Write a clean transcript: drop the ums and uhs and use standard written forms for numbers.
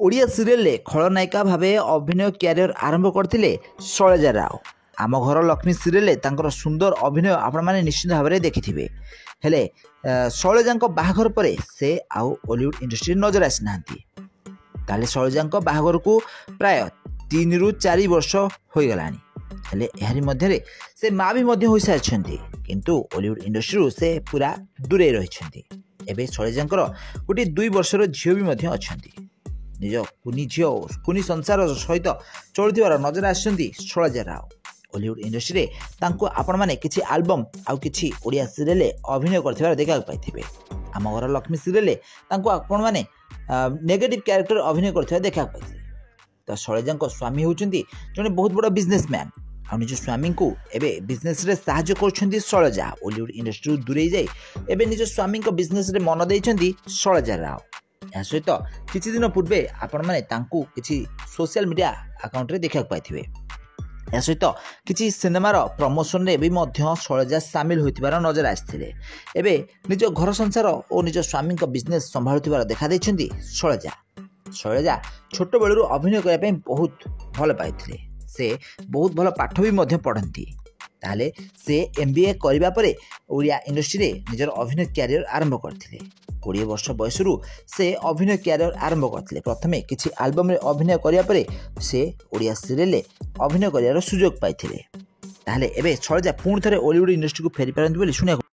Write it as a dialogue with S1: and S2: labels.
S1: Odia serial खलनायिका भाव अभिनय career आरंभ करते शैलजा राव। आम घर लक्ष्मी सीरियल तांकर सुंदर अभिनय आपण मैंने निश्चित भाव में देखिथे। हेले शैलजा बाहाघर पर से आउ बॉलीवुड इंडस्ट्री नजर आसी ना। ताले शैलजा बाहाघर को प्राय 3 ରୁ 4 वर्ष हो गलानी। हेले एहारी मध्य से माँ भी हो सारी किंतु बॉलीवुड इंडस्ट्री से पूरा दूरे रही। एबे शैलजा गोटे 2 वर्षर झील भी अच्छा निज कुनी झील कुनी संसार सहित चलुवार नजर आसछन्ती शैलजा राव। बॉलीवुड इंडस्ट्री आपण मैंने किसी आल्बम आउ किसी ओडिया सीरियल अभिनय कर देखा पाइथिबे। आम घर लक्ष्मी सीरियल आपण मैंने नेगेटिव क्यारेक्टर अभिनय कर देखा पाइथिबे। तो शैलजा स्वामी होउछन्ती जने बहुत बड़ बिजनेसमैन आ निज स्वामी को एबे बिजनेस रे सहायता करछन्ती शैलजा। बॉलीवुड इंडस्ट्री दूरे जाई एबे निज स्वामी को बिजनेस रे मन देइछन्ती शैलजा राव। या सहित किछि दिन पूर्वे आपण माने तांकू किछि सोशल मीडिया अकाउंट रे देखा पाइथिबे। या सहित किछि सिनेमार प्रमोशन रे भी मध्य शैलजा शामिल होइतिबार नजर आस्थिले। एबे निज घर संसार और निज स्वामी को बिजनेस संभाळुतिबार देखा दैछन्ती शैलजा। शैलजा छोट बेलू अभिनय करने पे बहुत भल पाइथिले। से बहुत भल पाठ भी मध्य पढ़ती। ताले से MBA करिबा परे ओडिया इंडस्ट्री रे निजर अभिनय क्यारियर आरंभ करथिले। 20 वर्ष बयसरू से अभिनय क्यारियर आरंभ करथिले। प्रथमे किछि एल्बम रे अभिनय करिया परे से ओडिया सीरियल अभिनय करियार सुयोग पाइथिले। ताले एबे शैलजा पुणी थरे बॉलीवुड इंडस्ट्री को फेरी पारନ୍ତି बोली सुनिया